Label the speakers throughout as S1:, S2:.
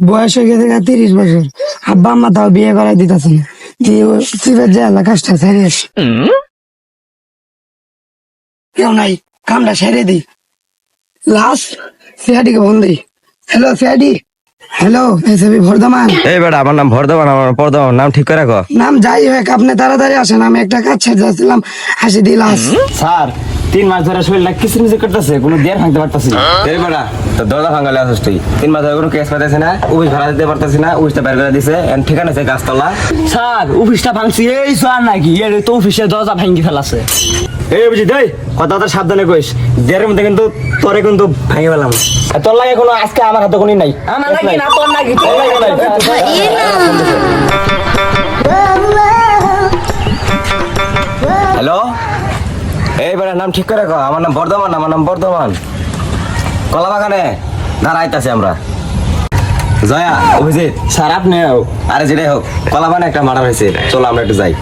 S1: বয়স হয়ে গেছে 30 বছর, আব্বা আম্মা তাও বিয়ে করাই দিতেছে না। সিফের যে এলাকা কাজটা ছেড়ে আসি, কেউ নাই, কামটা সেরে দিই। লাস্ট সিআইডিকে ফোন দিই। Hello CID, hello SB Bardhaman.
S2: এই বেটা, আমার নাম বর্ধমান, আমার বর্ধমান নাম ঠিক করে রাখো।
S1: নাম যাই হোক, আপনি তাড়াতাড়ি আসেন, আমি একটা কাজ ছেড়ে যাচ্ছিলাম, হাসি দিই লাস্ট।
S3: স্যার 3 মাস ধরে শরীরটা কিসমিচি করতেছে, কোনো দেড় ভাঙতে পারতেছি না।
S2: এই বেটা, তো দরজা ভাঙালে আসিস তুই? 3 মাস ধরে কোনো কেস পাইতেছি না, অফিস ভাড়া দিতে পারতেছি না, অফিসটা বের করে দিছে, ঠিকানা আছে গাছতলা।
S3: স্যার অফিসটা ভাঙছি এই স্যার নাকি, এর তো অফিসের দরজা ভাঙি ফেলাছে।
S2: এই বুঝি দেই কথা সাবধানে কইস, দেড়ের মধ্যে কিন্তু তোরে কিন্তু ভাঙে ফেলাম।
S3: তোর লাগে কোনো আজকে আমার হাতে কোনো নাই, আমার নাকি না তোর নাকি, তোর লাগে নাই।
S2: হ্যালো, এই বেটার নাম ঠিক করে রাখো, আমার নাম বর্ধমান, আমার নাম বর্ধমান। কলা বাগানে দাঁড়াইতাছি আমরা। জয়া, অভিজিৎ।
S3: স্যার আপনিও?
S2: আরে যেটাই হোক, কলা বাগানে একটা মার্ডার হয়েছে, চলো আমরা একটু যাই।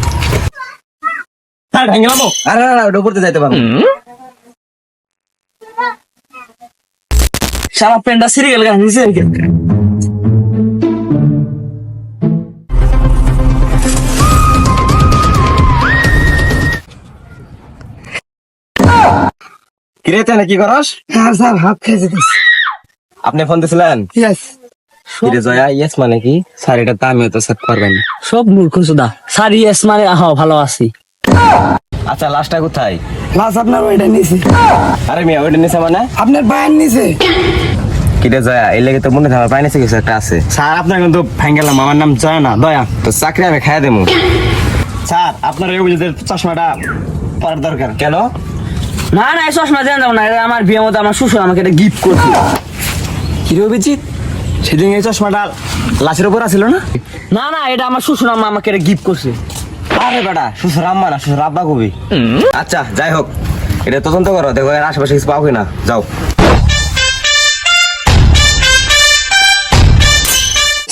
S3: স্যার ভাঙে লামো।
S2: আরে না, ওটা উপরতে যাইতে পারবো।
S3: সারা পেনটা সিরি গেল গান নিচে।
S2: কিরে তেনে কি করস?
S1: হ্যাঁ স্যার, হাত খেয়ে যেতেছি।
S2: আপনি ফোন দিছিলেন?
S1: ইয়েস।
S2: কিরে জয়া, ইয়েস মানে কি? স্যার এটা তো আমিও তো সেট করবেন।
S3: সব মূর্খ সুদা। স্যার ইয়েস মানে ভালো আছি।
S2: আচ্ছা লাস্টটা কোথায়?
S1: লাস্ট আপনার ওইটা নিছি।
S2: আরে মিয়া, ওইটা নিছে মানে?
S1: আপনার পায়ের নিচে।
S2: কিরে জয়া, এই লেগে তো মনে হয় আমার পাই নিছে কিছু একটা আছে।
S3: স্যার আপনার কিন্তু ভাঙ্গেলাম, আমার নাম জয় না দয়া।
S2: তো চাকরি আমি খাইয়া দেবো।
S3: স্যার আপনার এই বুঝতে চশমাটা পরার দরকার।
S2: কেন?
S3: না না, এই চশমা দেন যাবো না, এটা আমার বিয়ের মতো আমার শ্বশুর আমাকে এটা গিফট করছিল।
S2: কিরে অভিজিৎ,
S3: সেদিন এই চশমাটা লাশের উপর আছিল না? না না, এটা আমার শ্বশুর আম্মা আমাকে এটা গিফট করছে।
S2: আরে বেটা, শ্বশুর আম্মা না, শ্বশুর আব্বা কবি। আচ্ছা যাই হোক, এটা তদন্ত করো, দেখো এর আশেপাশে কিছু পাও কিনা। যাও।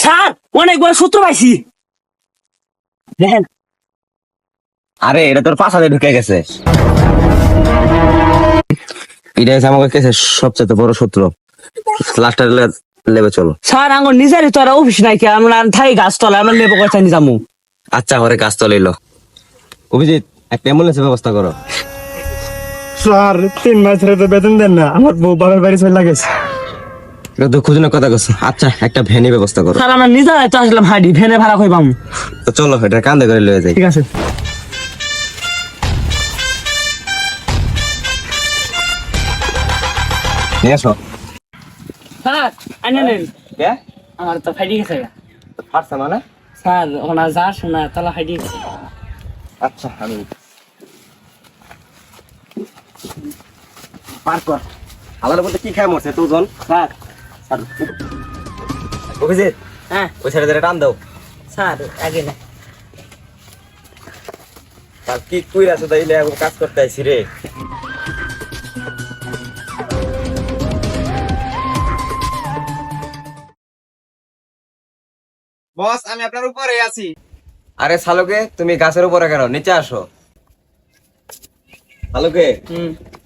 S3: স্যার অনেক বড় সূত্র পাইছি, দেখেন।
S2: আরে এটা তোর পাশাতে ঢুকে গেছে। এটা হচ্ছে আমাকে কেসে সবচেয়ে বড় শত্রু। লাস্টটা লেবে চলো।
S3: স্যার আঙ্গুর নিজেরই তো অফিস নাই, কে আমরা থাই গাছতলা, আমরা লেবো কথা নিয়ে যাবো।
S2: আচ্ছা ঘরে কাজ চলে এলো। অভিজিৎ, একটা অ্যাম্বুলেন্সের ব্যবস্থা করো।
S3: স্যার 3 মাস ধরে তো বেতন দেন না, আমার বউ বাবার বাড়ি চলে গেছে।
S2: এটা দুঃখজনক কথা কইছো। আচ্ছা একটা ভ্যানের ব্যবস্থা করো।
S3: স্যার আমরা নিজেরাই তো আসলাম, হাঁটি ভেনে ভাড়া কই পাবো।
S2: তো চলো এটা কান্দে করে লয়ে যাই।
S3: ঠিক আছে।
S2: নিয়ে আসো।
S3: স্যার আনে নেন,
S2: কে?
S3: আমার তো ফাইটি গেছে।
S2: ফাটছে মানে?
S3: স্যার ওখানে যা শোনা তালা ফাইটি গেছে।
S2: আচ্ছা আমি
S3: পার কর।
S2: আলার মধ্যে কি খায় মরছে দুজন?
S3: স্যার
S2: স্যার অভিজিৎ,
S3: হ্যাঁ
S2: ওই সাইডে ধরে টান দাও।
S3: স্যার আগে না।
S2: আর কি কই আছে তাইলে এখন কাজ করতে আইছি রে।
S4: বস আমি আপনার উপরে আছি।
S2: আরে শালুকে, তুমি গাছের উপরে কেন? নিচে আসো। শালুকে,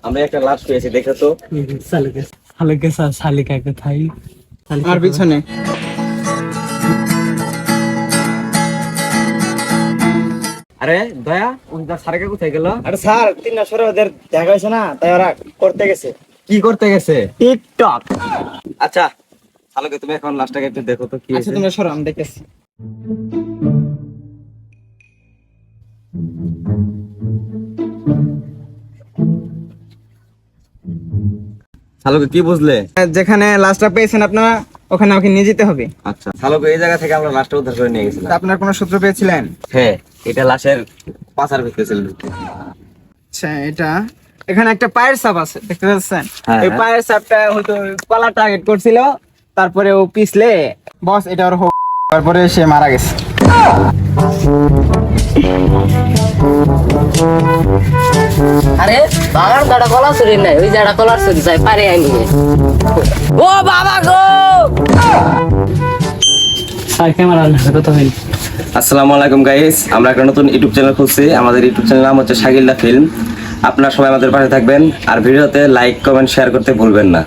S2: আমরা একটা লাশ পেয়েছি, দেখো তো।
S3: শালিকে স্যার, শালিকা কোথায়?
S4: আমার পিছনে।
S2: আরে দয়া, ওটা সারেকে কোথায় গেল?
S4: আরে স্যার 3 মাস পরে ওদের দেখা হয়েছে না, তাই ওরা করতে গেছে
S2: কি করতে গেছে?
S4: টিকটক।
S2: আচ্ছা শালুকে, তুমি এখন লাশটাকে একটু দেখো তো কি
S4: আচ্ছা
S2: হয়েছে।
S4: তোমরা সরো, আমি দেখতেছি।
S2: শালুকে কি বুঝলে?
S4: যেখানে লাশটা পেয়েছেন আপনারা, ওখানে আমাকে নিয়ে যেতে হবে।
S2: আচ্ছা শালুকে, এই জায়গা থেকে আমরা লাশটা উদ্ধার করে নিয়ে গেছিলাম।
S4: তা আপনার কোনো সূত্র পেয়েছিলেন?
S2: হ্যাঁ, এটা লাশের পাছার ভিতরে ছিল।
S4: আচ্ছা এটা এখানে একটা পায়ের ছাপ আছে, দেখতে পাচ্ছেন?
S2: হ্যাঁ,
S4: এই
S2: হ্যাঁ।
S4: পায়ের ছাপটা হয়তো কলার টার্গেট করছিল, তারপরে ও পিছলে বস এটা ওর তারপরে সে মারা গেছে।
S5: আরে বাবার দাঁড়া কলা চুরি নাই, ওই জায়গা কলার চুরি যায় পারে আইনি। ও বাবা গো!
S3: স্যার ক্যামেরা তো হয়নি।
S2: আসসালামু আলাইকুম গাইস, আমরা একটা নতুন ইউটিউব চ্যানেল খুলছি। আমাদের ইউটিউব চ্যানেল নাম হচ্ছে শাকিলদা ফিল্ম। আপনারা সবাই আমাদের পাশে থাকবেন, আর ভিডিওতে লাইক কমেন্ট শেয়ার করতে ভুলবেন না।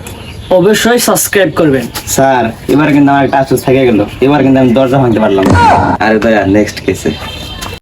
S3: অবশ্যই সাবস্ক্রাইব করবেন।
S2: স্যার এবার কিন্তু আমার একটা আফসোস থেকে গেল, এবার কিন্তু আমি দরজা ভাঙতে পারলাম না। আরে দয়া নেক্সট কেসে